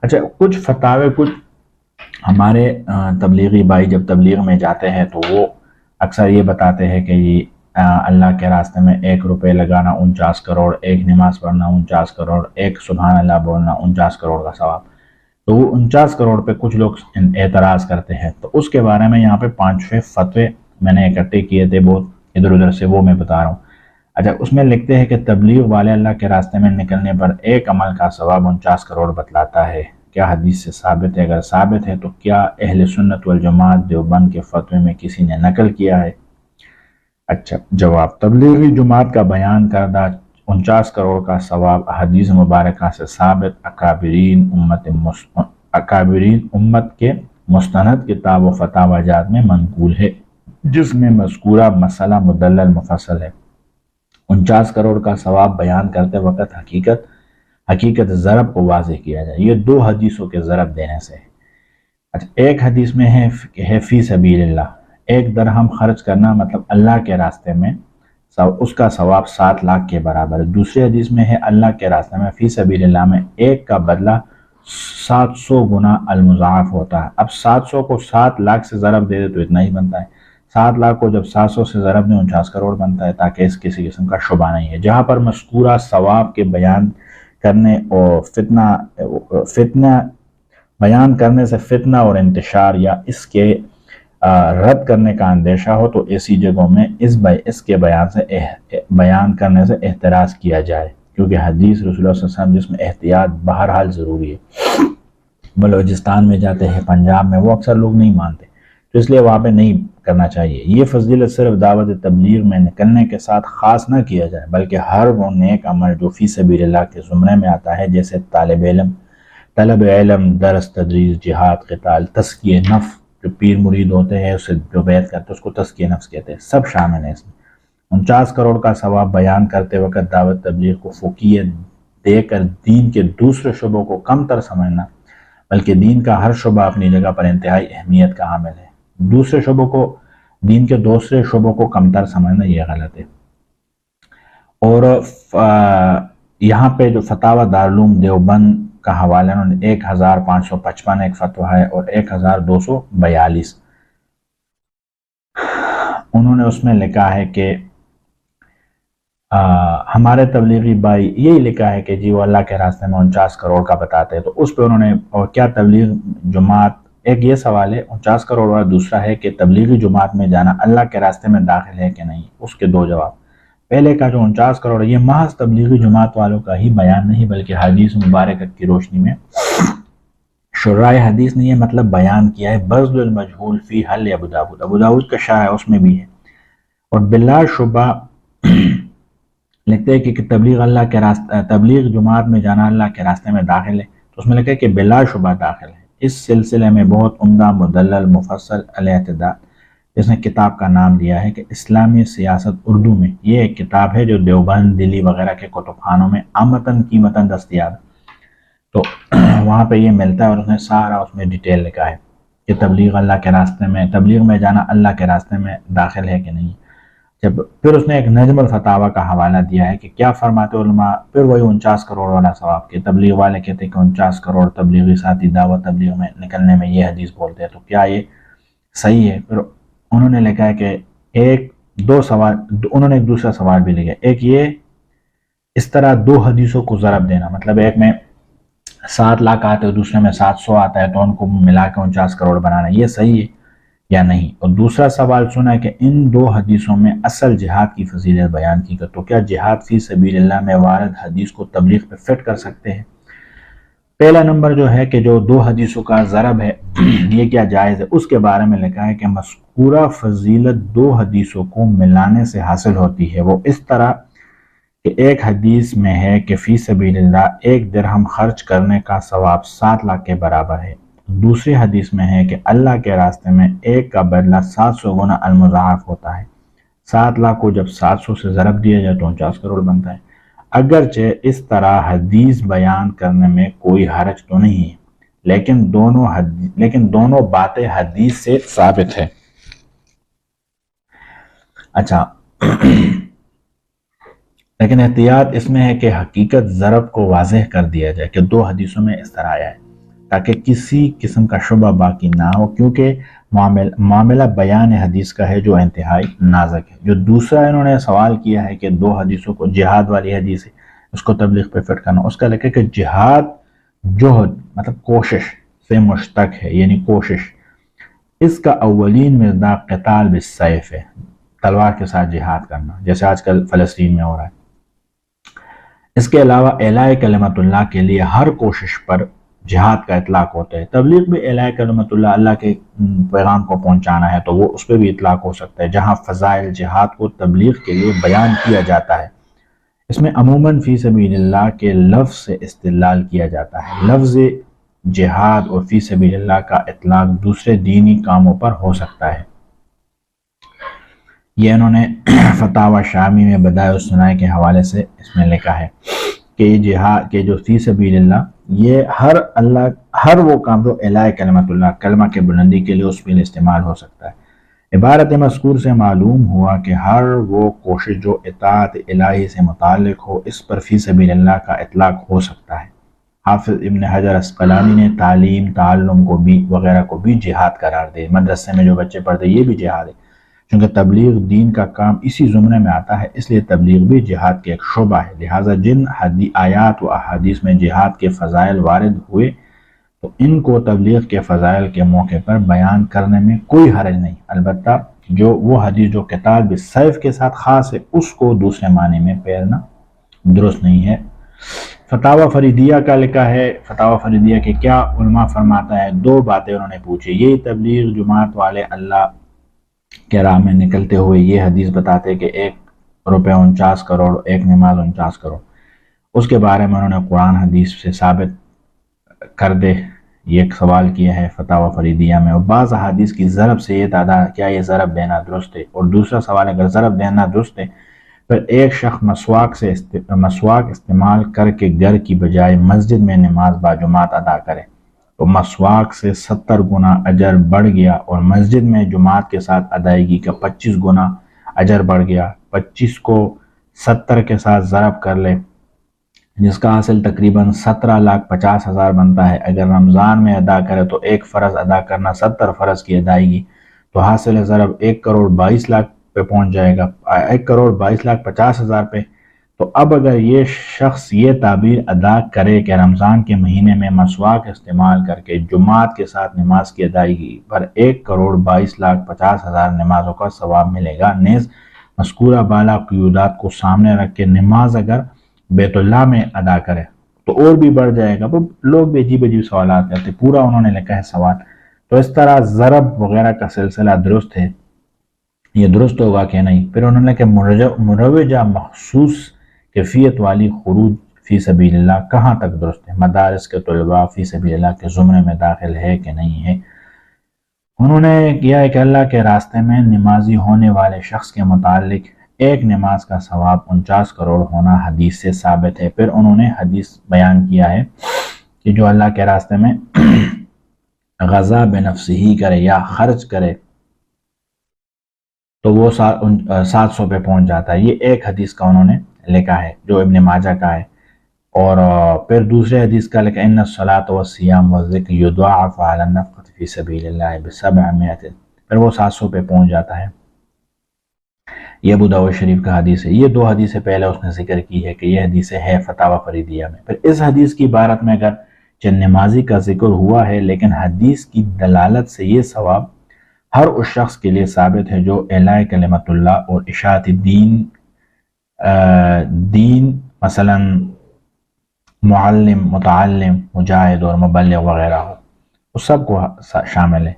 اچھا، کچھ فتاوے، کچھ ہمارے تبلیغی بھائی جب تبلیغ میں جاتے ہیں تو وہ اکثر یہ بتاتے ہیں کہ یہ اللہ کے راستے میں 1 روپے لگانا 49 کروڑ، ایک نماز پڑھنا 49 کروڑ، ایک سبحان اللہ بولنا 49 کروڑ کا ثواب۔ تو وہ 49 کروڑ پہ کچھ لوگ اعتراض کرتے ہیں، تو اس کے بارے میں یہاں پہ 5 6 فتوے میں نے اکٹھے کیے تھے بہت ادھر ادھر سے، وہ میں بتا رہا ہوں۔ اچھا، اس میں لکھتے ہیں کہ تبلیغ والے اللہ کے راستے میں نکلنے پر ایک عمل کا ثواب 49 کروڑ بتلاتا ہے۔ کیا حدیث سے ثابت ہے؟ اگر ثابت ہے تو کیا اہل سنت والجماعت دیوبند کے فتوے میں کسی نے نقل کیا ہے؟ اچھا جواب، تبلیغی جماعت کا بیان کردہ 49 کروڑ کا ثواب حدیث مبارکہ سے ثابت اکابرین امت کے مستند کتاب و فتاوی جات میں منقول ہے، جس میں مذکورہ مسئلہ مدلل مفصل ہے۔ 49 کروڑ کا ثواب بیان کرتے وقت حقیقت ضرب کو واضح کیا جائے، یہ 2 حدیثوں کے ضرب دینے سے ہے۔ اچھا، ایک حدیث میں ہے فی سبیل اللہ، 1 درہم خرچ کرنا مطلب اللہ کے راستے میں، اس کا ثواب 7 لاکھ کے برابر ہے۔ دوسری حدیث میں ہے اللہ کے راستے میں فی سبیل اللہ میں 1 کا بدلہ 700 گنا المضاعف ہوتا ہے۔ اب 700 کو 7 لاکھ سے ضرب دے دے تو اتنا ہی بنتا ہے، 7 لاکھ کو جب 700 سے ضرب دیں 49 کروڑ بنتا ہے، تاکہ اس کسی قسم کا شبہ نہیں ہے۔ جہاں پر مذکورہ ثواب کے بیان کرنے اور فتنہ بیان کرنے سے فتنہ اور انتشار یا اس کے رد کرنے کا اندیشہ ہو تو ایسی جگہوں میں اس کے بیان کرنے سے احتراز کیا جائے، کیونکہ حدیث رسول اللہ صلی اللہ علیہ وسلم جس میں احتیاط بہرحال ضروری ہے۔ بلوچستان میں جاتے ہیں، پنجاب میں، وہ اکثر لوگ نہیں مانتے، تو اس لیے وہاں پہ نہیں کرنا چاہیے۔ یہ فضیلت صرف دعوت تبلیغ میں نکلنے کے ساتھ خاص نہ کیا جائے، بلکہ ہر وہ نیک عمل جو فی سبیل اللہ کے زمرے میں آتا ہے، جیسے طلب علم، درس تدریس، جہاد، قتال، تزکیہ نفس، جو پیر مرید ہوتے ہیں اسے جو بیعت کرتے ہیں اس کو تزکیہ نفس کہتے ہیں، سب شامل ہیں اس میں۔ 49 کروڑ کا ثواب بیان کرتے وقت دعوت تبلیغ کو فوقیت دے کر دین کے دوسرے شعبوں کو کم تر سمجھنا، بلکہ دین کا ہر شعبہ اپنی جگہ پر انتہائی اہمیت کا حامل ہے، دین کے دوسرے شعبوں کو کمتر سمجھنا یہ غلط ہے۔ اور یہاں پہ جو فتاوی دارالعلوم دیوبند کا حوالہ انہوں نے 1555 ایک فتویٰ ہے اور 1242 انہوں نے اس میں لکھا ہے کہ ہمارے تبلیغی بھائی یہی لکھا ہے کہ جی وہ اللہ کے راستے میں 49 کروڑ کا بتاتے ہیں، تو اس پہ انہوں نے، اور کیا تبلیغ جماعت، ایک یہ سوال ہے 49 کروڑ، اور دوسرا ہے کہ تبلیغی جماعت میں جانا اللہ کے راستے میں داخل ہے کہ نہیں، اس کے 2 جواب۔ پہلے کا جو 49 کروڑ یہ محض تبلیغی جماعت والوں کا ہی بیان نہیں، بلکہ حدیث مبارکہ کی روشنی میں شرائع حدیث نے یہ مطلب بیان کیا ہے۔ بذل المجہول فی حل ابو داود کا شرح ہے، اس میں بھی ہے۔ اور بلا شبہ لکھتے ہیں کہ تبلیغ جماعت میں جانا اللہ کے راستے میں داخل ہے، تو اس میں لکھا ہے کہ بلا شبہ داخل ہے۔ اس سلسلے میں بہت عمدہ مدلل مفصل الاعتدال، جس نے کتاب کا نام دیا ہے کہ اسلامی سیاست اردو میں، یہ ایک کتاب ہے جو دیوبند، دلی وغیرہ کے کتب خانوں میں آمتاً قیمتاً دستیاب ہے، تو وہاں پہ یہ ملتا ہے، اور اس نے سارا اس میں ڈیٹیل لکھا ہے کہ تبلیغ میں جانا اللہ کے راستے میں داخل ہے کہ نہیں۔ پھر اس نے ایک نجم الفتاوی کا حوالہ دیا ہے کہ کیا فرماتے علماء، پھر وہی 49 کروڑ والا ثواب، کہ تبلیغ والے کہتے ہیں کہ 49 کروڑ تبلیغی ساتھی دعوت تبلیغ میں نکلنے میں یہ حدیث بولتے ہیں، تو کیا یہ صحیح ہے؟ پھر انہوں نے لکھا ہے کہ انہوں نے ایک دوسرا سوال بھی لکھا ہے، ایک یہ اس طرح 2 حدیثوں کو ضرب دینا، مطلب ایک میں 7 لاکھ آتے ہیں، دوسرے میں 700 آتا ہے، تو ان کو ملا کے 49 کروڑ بنانا، یہ صحیح ہے یا نہیں؟ اور دوسرا سوال سنا ہے کہ ان 2 حدیثوں میں اصل جہاد کی فضیلت بیان کی گئی، تو کیا جہاد فی سبیل اللہ میں وارد حدیث کو تبلیغ پہ فٹ کر سکتے ہیں؟ پہلا نمبر جو ہے کہ جو 2 حدیثوں کا ضرب ہے یہ کیا جائز ہے؟ اس کے بارے میں لکھا ہے کہ مذکورہ فضیلت 2 حدیثوں کو ملانے سے حاصل ہوتی ہے، وہ اس طرح کہ ایک حدیث میں ہے کہ فی سبیل اللہ 1 درہم خرچ کرنے کا ثواب 7 لاکھ کے برابر ہے، دوسری حدیث میں ہے کہ اللہ کے راستے میں 1 کا بدلہ 700 گنا المضاعف ہوتا ہے۔ 7 لاکھ کو جب 700 سے ضرب دیا جائے تو 49 کروڑ بنتا ہے۔ اگرچہ اس طرح حدیث بیان کرنے میں کوئی حرج تو نہیں ہے، لیکن دونوں باتیں حدیث سے ثابت ہے۔ اچھا، لیکن احتیاط اس میں ہے کہ حقیقت ضرب کو واضح کر دیا جائے کہ 2 حدیثوں میں اس طرح آیا ہے۔ تاکہ کسی قسم کا شبہ باقی نہ ہو، کیونکہ معاملہ بیان حدیث کا ہے جو انتہائی نازک ہے۔ جو دوسرا انہوں نے سوال کیا ہے کہ دو حدیثوں کو، جہاد والی حدیث ہے اس کو تبلیغ پہ فٹ کرنا، اس کا لکھا کہ جہاد جہد مطلب کوشش سے مشتق ہے، یعنی کوشش، اس کا اولین مصداق قتال بالسیف ہے، تلوار کے ساتھ جہاد کرنا، جیسے آج کل فلسطین میں ہو رہا ہے۔ اس کے علاوہ اعلاء کلمت اللہ کے لیے ہر کوشش پر جہاد کا اطلاق ہوتا ہے۔ تبلیغ بھی اعلاء کلمت اللہ، اللہ کے پیغام کو پہنچانا ہے، تو وہ اس پہ بھی اطلاق ہو سکتا ہے، جہاں فضائل جہاد کو تبلیغ کے لیے بیان کیا جاتا ہے۔ اس میں عموماً فی سبیل اللہ کے لفظ سے استدلال کیا جاتا ہے۔ لفظ جہاد اور فی سبیل اللہ کا اطلاق دوسرے دینی کاموں پر ہو سکتا ہے۔ یہ انہوں نے فتاوی شامی میں بدائع الصنائع کے حوالے سے اس میں لکھا ہے کہ جہاد کے جو فی سبیل اللہ، یہ ہر وہ کام جو اعلاء کلمت اللہ، کلمہ کے بلندی کے لیے اس میں استعمال ہو سکتا ہے۔ عبارت مذکور سے معلوم ہوا کہ ہر وہ کوشش جو اطاعت الہی سے متعلق ہو، اس پر فی سبیل اللہ کا اطلاق ہو سکتا ہے۔ حافظ ابن حجر عسقلانی نے تعلیم، تعلم کو بھی وغیرہ کو بھی جہاد قرار دے۔ مدرسے میں جو بچے پڑھتے یہ بھی جہاد ہے، چونکہ تبلیغ دین کا کام اسی زمرے میں آتا ہے، اس لیے تبلیغ بھی جہاد کے ایک شعبہ ہے۔ لہٰذا جن آیات و احادیث میں جہاد کے فضائل وارد ہوئے تو ان کو تبلیغ کے فضائل کے موقع پر بیان کرنے میں کوئی حرج نہیں، البتہ وہ حدیث جو قتال بالسیف کے ساتھ خاص ہے، اس کو دوسرے معنی میں پھیرنا درست نہیں ہے۔ فتاوی فریدیہ کا لکھا ہے، فتاوی فریدیہ کے کیا علماء فرماتا ہے، دو باتیں انہوں نے پوچھی۔ یہ تبلیغ جماعت والے اللہ کے راہ میں نکلتے ہوئے یہ حدیث بتاتے کہ 1.49 کروڑ، ایک نماز 49 کروڑ، اس کے بارے میں انہوں نے قرآن حدیث سے ثابت کر دے، یہ ایک سوال کیا ہے فتاوی فریدیہ میں۔ اور بعض حدیث کی ضرب سے یہ تعداد، کیا یہ ضرب دینا درست ہے؟ اور دوسرا سوال، اگر ضرب دینا درست ہے پھر ایک شخص مسواک استعمال کر کے گھر کی بجائے مسجد میں نماز باجماعت ادا کرے تو مسواک سے 70 گنا اجر بڑھ گیا، اور مسجد میں جماعت کے ساتھ ادائیگی کا 25 گنا اجر بڑھ گیا۔ 25 کو 70 کے ساتھ ضرب کر لے، جس کا حاصل تقریباً 17,50,000 بنتا ہے۔ اگر رمضان میں ادا کرے تو ایک فرض ادا کرنا 70 فرض کی ادائیگی، تو حاصل ضرب 1,22,00,000 پہ پہنچ جائے گا، 1,22,50,000 پہ۔ تو اب اگر یہ شخص یہ تعبیر ادا کرے کہ رمضان کے مہینے میں مسواک استعمال کر کے جماعت کے ساتھ نماز کی ادائیگی پر 1,22,50,000 نمازوں کا ثواب ملے گا، نیز مذکورہ بالا قیودات کو سامنے رکھ کے نماز اگر بیت اللہ میں ادا کرے تو اور بھی بڑھ جائے گا۔ لوگ بھی عجیب عجیب سوالات کرتے، پورا انہوں نے لکھا ہے سوال۔ تو اس طرح ضرب وغیرہ کا سلسلہ درست ہے، یہ درست ہوگا کہ نہیں؟ پھر انہوں نے کہ مروجہ مخصوص کیفیت والی خروج فی سبیل اللہ کہاں تک درست ہے؟ مدارس کے طلباء فی سبیل اللہ کے زمرے میں داخل ہے کہ نہیں ہے؟ انہوں نے کیا ہے کہ اللہ کے راستے میں نمازی ہونے والے شخص کے متعلق ایک نماز کا ثواب 49 کروڑ ہونا حدیث سے ثابت ہے۔ پھر انہوں نے حدیث بیان کیا ہے کہ جو اللہ کے راستے میں غزا بنفسہ ہی کرے یا خرچ کرے تو وہ 700 پہ پہنچ جاتا ہے۔ یہ ایک حدیث کا انہوں نے لکھا ہے جو ابن ماجہ کا ہے۔ اور پھر دوسرے حدیث کا لکھا ان الصلاۃ والصیام والذکر یضاعف علی النفقۃ فی سبیل اللہ ب700، پھر وہ 700 پہ پہنچ جاتا ہے۔ یہ ابو داؤد شریف کا حدیث ہے۔ یہ دو حدیثیں پہلے اس نے ذکر کی ہے کہ یہ حدیث ہے فتاوی فریدیہ میں۔ پھر اس حدیث کی عبارت میں اگر چند نمازی کا ذکر ہوا ہے، لیکن حدیث کی دلالت سے یہ ثواب ہر اس شخص کے لیے ثابت ہے جو اعلاء کلمت اللہ اور اشاعت دین مثلا معلم، متعلم، مجاہد اور مبلغ وغیرہ ہو، اس سب کو شامل ہے۔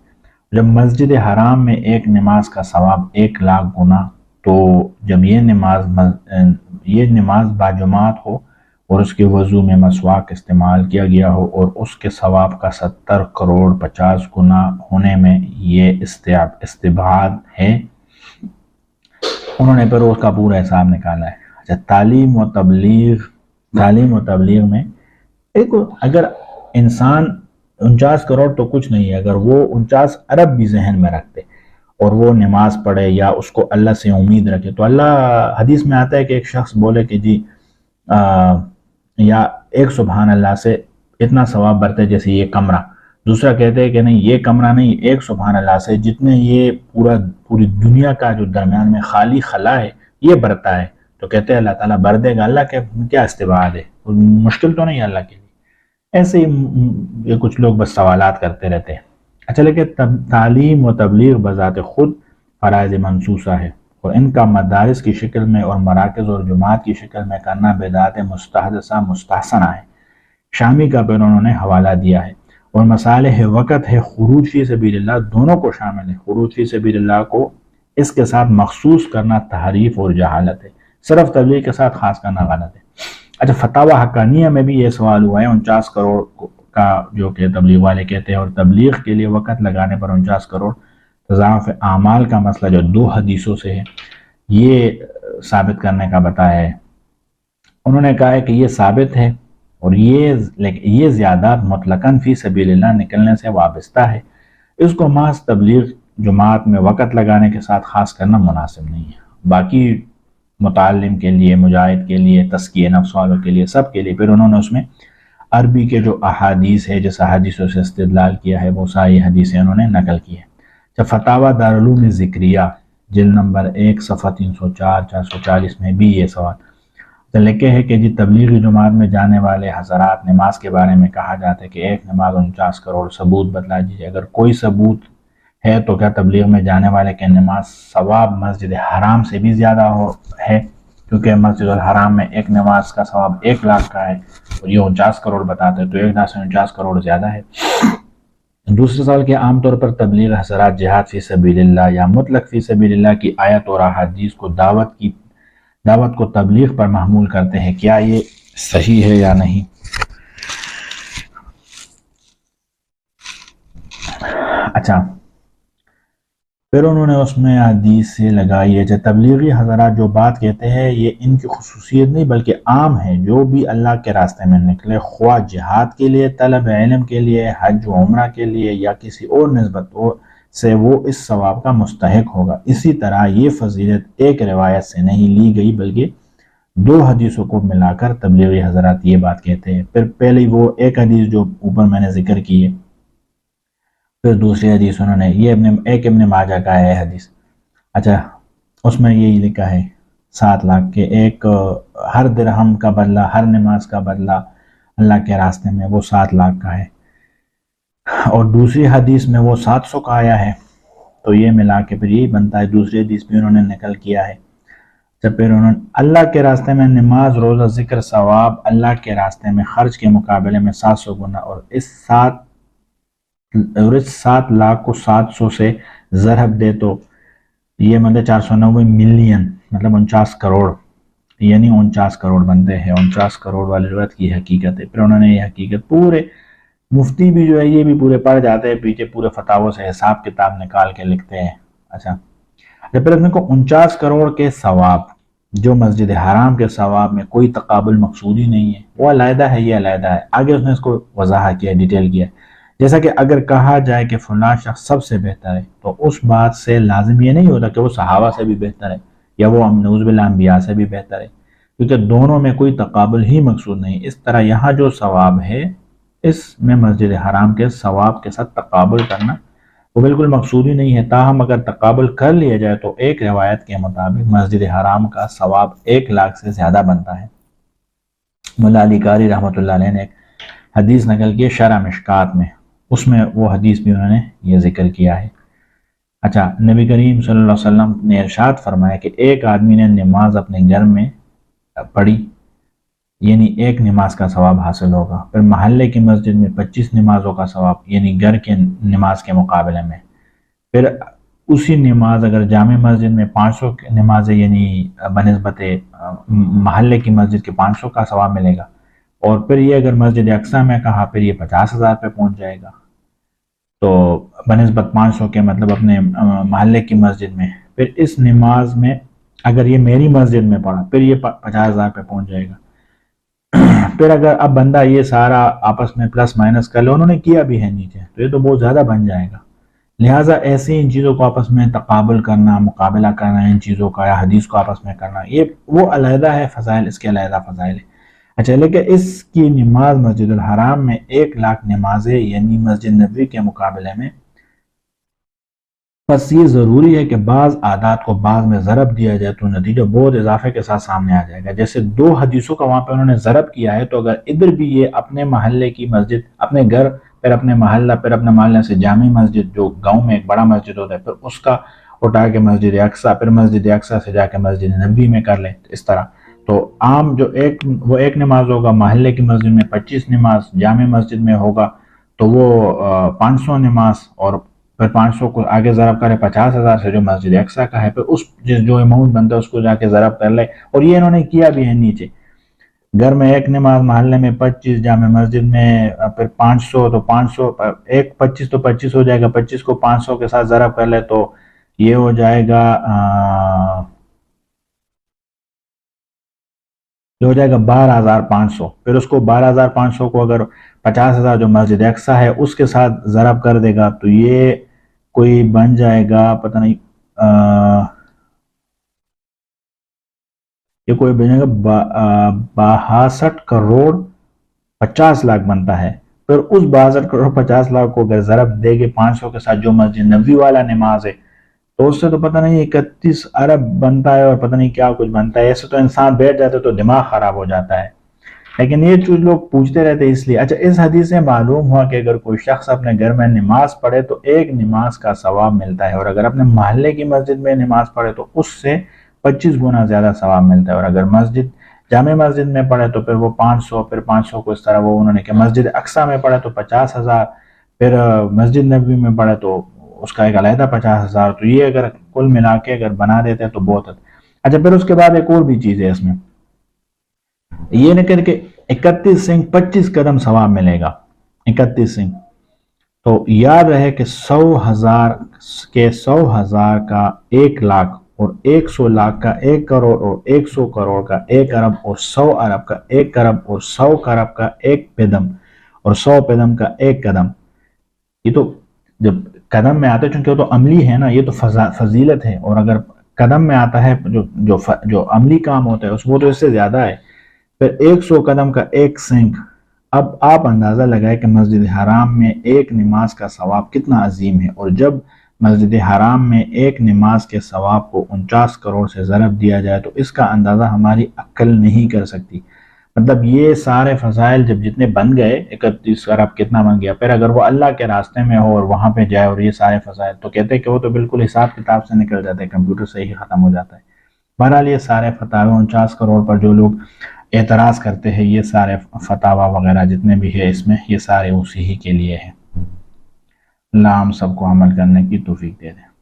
جب مسجد حرام میں ایک نماز کا ثواب 1,00,000 گنا، تو جب یہ نماز باجماعت ہو اور اس کے وضو میں مسواک استعمال کیا گیا ہو اور اس کے ثواب کا 70 کروڑ 50 گنا ہونے میں یہ استبعاد ہے۔ انہوں نے پھر اس کا پورا حساب نکالا ہے۔ اچھا، تعلیم و تبلیغ میں اگر انسان 49 کروڑ تو کچھ نہیں ہے، اگر وہ 49 ارب بھی ذہن میں رکھتے اور وہ نماز پڑھے یا اس کو اللہ سے امید رکھے، تو اللہ حدیث میں آتا ہے کہ ایک شخص بولے کہ جی یا ایک سبحان اللہ سے اتنا ثواب بڑھتا ہے جیسے یہ کمرہ. دوسرا کہتے ہیں کہ نہیں یہ کمرہ نہیں، ایک سبحان اللہ سے جتنے یہ پوری دنیا کا جو درمیان میں خالی خلا ہے یہ بڑھتا ہے. تو کہتے ہیں اللہ تعالیٰ بھر دے گا. اللہ کے کیا استبعاد ہے، مشکل تو نہیں ہے اللہ کے لیے. ایسے ہی یہ کچھ لوگ بس سوالات کرتے رہتے ہیں. اچھا لیکن تعلیم و تبلیغ بذات خود فرائض منصوصہ ہے، اور ان کا مدارس کی شکل میں اور مراکز اور جماعت کی شکل میں کرنا بدعت مستحدثہ مستحسنہ ہے. شامی کا پھر انہوں نے حوالہ دیا ہے. اور مصالح وقت ہے خروج فی سبیل اللہ دونوں کو شامل ہے. خروج فی سبیل اللہ کو اس کے ساتھ مخصوص کرنا تحریف اور جہالت ہے، صرف تبلیغ کے ساتھ خاص کرنا غلط ہے. اچھا فتاوی حقانیہ میں بھی یہ سوال ہوا ہے 49 کروڑ کا جو کہ تبلیغ والے کہتے ہیں، اور تبلیغ کے لیے وقت لگانے پر 49 کروڑ تضاعف اعمال کا مسئلہ جو 2 حدیثوں سے ہے یہ ثابت کرنے کا بتایا ہے. انہوں نے کہا ہے کہ یہ ثابت ہے، اور یہ زیادات مطلقاً فی سبیل اللہ نکلنے سے وابستہ ہے. اس کو محض تبلیغ جماعت میں وقت لگانے کے ساتھ خاص کرنا مناسب نہیں ہے. باقی متعلم کے لیے، مجاہد کے لیے، تزکیہ نفس والوں کے لیے، سب کے لیے. پھر انہوں نے اس میں عربی کے جو احادیث ہے، جس احادیثوں سے استدلال کیا ہے، وہ ساری حدیثیں انہوں نے نقل کی ہے. جب فتاوی دارالعلوم ذکریہ جلد نمبر 1 صفحہ 304 440 میں بھی یہ سوال تو لکھے ہے کہ جی تبلیغی جماعت میں جانے والے حضرات نماز کے بارے میں کہا جاتا ہے کہ ایک نماز 49 کروڑ، ثبوت بتلا دیجیے. اگر کوئی ثبوت ہے تو کیا تبلیغ میں جانے والے کے نماز ثواب مسجد حرام سے بھی زیادہ ہے؟ کیونکہ مسجد الحرام میں ایک نماز کا ثواب 1 لاکھ کا ہے، اور یہ 49 کروڑ بتاتے ہیں، تو 1 لاکھ سے 49 کروڑ زیادہ ہے. دوسرے سوال کہ عام طور پر تبلیغ حضرات جہاد فی سبیل اللہ یا مطلق فی سبیل اللہ کی آیت اور احادیث کو دعوت کو تبلیغ پر محمول کرتے ہیں، کیا یہ صحیح ہے یا نہیں؟ اچھا پھر انہوں نے اس میں حدیث سے لگائی ہے کہ تبلیغی حضرات جو بات کہتے ہیں یہ ان کی خصوصیت نہیں بلکہ عام ہے. جو بھی اللہ کے راستے میں نکلے، خواہ جہاد کے لیے، طلب علم کے لیے، حج و عمرہ کے لیے یا کسی اور نسبت سے، وہ اس ثواب کا مستحق ہوگا. اسی طرح یہ فضیلت ایک روایت سے نہیں لی گئی بلکہ 2 حدیثوں کو ملا کر تبلیغی حضرات یہ بات کہتے ہیں. پھر پہلی وہ ایک حدیث جو اوپر میں نے ذکر کی ہے، پھر دوسری حدیث انہوں نے یہ ابن ماجہ کا ہے حدیث. اچھا اس میں یہی لکھا ہے 7 لاکھ کے ایک ہر درہم کا بدلہ، ہر نماز کا بدلہ اللہ کے راستے میں وہ 7 لاکھ کا ہے. اور دوسری حدیث میں وہ 700 کا آیا ہے. تو یہ ملا کے پھر یہی بنتا ہے. دوسری حدیث بھی انہوں نے نقل کیا ہے. جب پھر انہوں نے اللہ کے راستے میں نماز، روزہ، ذکر، ثواب اللہ کے راستے میں خرچ کے مقابلے میں 700 گنا، اور اس 7 لاکھ کو 700 سے ضرب دے تو یہ 490 ملین، مطلب 49 کروڑ، یعنی 49 کروڑ بنتے ہیں. 49 کروڑ والی روایت کی حقیقت ہے. پھر انہوں نے یہ حقیقت پورے مفتی بھی جو ہے یہ بھی پورے پڑھ جاتے ہیں پیچھے، پورے فتاووں سے حساب کتاب نکال کے لکھتے ہیں. اچھا پھر اس میں کو 49 کروڑ کے ثواب جو مسجد حرام کے ثواب میں کوئی تقابل مقصود ہی نہیں ہے، وہ علیحدہ ہے، یہ علیحدہ ہے. آگے اس نے اس کو وضاحت کیا، ڈیٹیل کیا. جیسا کہ اگر کہا جائے کہ فلاں شخص سب سے بہتر ہے تو اس بات سے لازم یہ نہیں ہوتا کہ وہ صحابہ سے بھی بہتر ہے یا وہ نعوذ باللہ انبیاء سے بھی بہتر ہے، کیونکہ دونوں میں کوئی تقابل ہی مقصود نہیں. اس طرح یہاں جو ثواب ہے اس میں مسجد حرام کے ثواب کے ساتھ تقابل کرنا وہ بالکل مقصود ہی نہیں ہے. تاہم اگر تقابل کر لیا جائے تو ایک روایت کے مطابق مسجد حرام کا ثواب 1 لاکھ سے زیادہ بنتا ہے. مولا علی قاری رحمۃ اللہ علیہ نے ایک حدیث نقل کی شرح مشکات میں، اس میں وہ حدیث بھی انہوں نے یہ ذکر کیا ہے. اچھا نبی کریم صلی اللہ علیہ وسلم نے ارشاد فرمایا کہ ایک آدمی نے نماز اپنے گھر میں پڑھی، یعنی 1 نماز کا ثواب حاصل ہوگا. پھر محلے کی مسجد میں 25 نمازوں کا ثواب، یعنی گھر کے نماز کے مقابلے میں. پھر اسی نماز اگر جامع مسجد میں 500 نمازیں، یعنی بنسبت محلے کی مسجد کے 500 کا ثواب ملے گا. اور پھر یہ اگر مسجد اقصی میں کہا پھر یہ 50,000 پہ پہنچ جائے گا. تو بنسبت 500 کے مطلب اپنے محلے کی مسجد میں. پھر اس نماز میں اگر یہ میری مسجد میں پڑھا پھر یہ 50,000 پہ پہنچ جائے گا. پھر اگر اب بندہ یہ سارا آپس میں پلس مائنس کر لے، انہوں نے کیا بھی ہے نیچے، تو یہ تو بہت زیادہ بن جائے گا. لہٰذا ایسے ان چیزوں کو آپس میں تقابل کرنا، مقابلہ کرنا ان چیزوں کا، یا حدیث کو آپس میں کرنا، یہ وہ علیحدہ ہے فضائل، اس کے علیحدہ فضائل ہے. اچھا، لیکن اس کی نماز مسجد الحرام میں 1,00,000 نمازیں یعنی مسجد نبوی کے مقابلے میں، بس یہ ضروری ہے کہ بعض عادات کو بعض میں ضرب دیا جائے تو نتیجہ بہت اضافے کے ساتھ سامنے آ جائے گا۔ جیسے 2 حدیثوں کا وہاں پہ انہوں نے ضرب کیا ہے، تو اگر ادھر بھی یہ اپنے محلے کی مسجد، اپنے گھر، پھر اپنے محلہ، پھر اپنے محلے سے جامع مسجد جو گاؤں میں ایک بڑا مسجد ہوتا ہے، پھر اس کا اٹھا کے مسجد اقصیٰ، پھر مسجد اقصیٰ سے جا کے مسجد نبوی میں کر لیں اس طرح، تو عام جو ایک نماز ہوگا، محلے کی مسجد میں 25 نماز، جامع مسجد میں ہوگا تو وہ 500 نماز، اور پھر 500 کو آگے ضرب کرے 50,000 سے جو مسجد اقصیٰ کا ہے، پھر اس جو اماؤنٹ بنتا ہے اس کو جا کے ضرب کر لے۔ اور یہ انہوں نے کیا بھی ہے نیچے، گھر میں 1 نماز، محلے میں 25، جامع مسجد میں پھر 500، تو 500 ایک 25 تو 25 ہو جائے گا، 25 کو 500 کے ساتھ ضرب کر لے تو یہ ہو جائے گا 12,500۔ پھر اس کو 12,500 کو اگر 50,000 جو مسجد اقصیٰ ہے اس کے ساتھ ضرب کر دے گا تو یہ کوئی بن جائے گا، پتہ نہیں یہ کوئی بن جائے گا 62,50,00,000 بنتا ہے۔ پھر اس 62,50,00,000 کو اگر ضرب دے گے 500 کے ساتھ جو مسجد نبوی والا نماز ہے، تو اس سے تو پتہ نہیں 31 ارب بنتا ہے اور پتہ نہیں کیا کچھ بنتا ہے۔ ایسے تو انسان بیٹھ جاتا ہے تو دماغ خراب ہو جاتا ہے، لیکن یہ چیز لوگ پوچھتے رہتے اس لیے۔ اچھا، اس حدیث سے معلوم ہوا کہ اگر کوئی شخص اپنے گھر میں نماز پڑھے تو 1 نماز کا ثواب ملتا ہے، اور اگر اپنے محلے کی مسجد میں نماز پڑھے تو اس سے 25 گنا زیادہ ثواب ملتا ہے، اور اگر جامع مسجد میں پڑھے تو پھر وہ 500، پھر 500 کو اس طرح وہ انہوں نے کہ مسجد اقصیٰ میں پڑھے تو 50,000، پھر مسجد نبوی میں پڑھے تو اس کا ایک علیحدہ 50,000، تو یہ اگر کل ملا کے اگر بنا دیتے تو بہت اچھا۔ پھر اس کے بعد ایک اور بھی چیز ہے اس میں، یہ نہ کر کے 31 سنگ 25 قدم ثواب ملے گا، 31 سنگ۔ تو یاد رہے کہ 100,000 کا 1,00,000، اور 100 لاکھ کا 1 کروڑ، اور 100 کروڑ کا 1 ارب، اور 100 ارب کا 1 ارب، اور 100 کرب کا 1 قدم، اور 100 قدم کا 1 قدم۔ یہ تو جب قدم میں آتا ہے، چونکہ وہ تو عملی ہے نا، یہ تو فضیلت ہے، اور اگر قدم میں آتا ہے جو عملی کام ہوتا ہے وہ تو اس سے زیادہ ہے۔ پھر 100 قدم کا 1 سینک۔ اب آپ اندازہ لگائیں کہ مسجد حرام میں 1 نماز کا ثواب کتنا عظیم ہے، اور جب مسجد حرام میں 1 نماز کے ثواب کو 49 کروڑ سے ضرب دیا جائے تو اس کا اندازہ ہماری عقل نہیں کر سکتی۔ مطلب یہ سارے فضائل جب جتنے بن گئے، 31 ارب کتنا بن گیا، پھر اگر وہ اللہ کے راستے میں ہو اور وہاں پہ جائے اور یہ سارے فضائل، تو کہتے ہیں کہ وہ تو بالکل حساب کتاب سے نکل جاتا ہے، کمپیوٹر سے ہی ختم ہو جاتا ہے۔ بہرحال یہ سارے فتاوی 49 کروڑ پر جو لوگ اعتراض کرتے ہیں، یہ سارے فتاوی وغیرہ جتنے بھی ہے اس میں، یہ سارے اسی ہی کے لیے ہیں۔ اللہ ہم سب کو عمل کرنے کی توفیق دے دے۔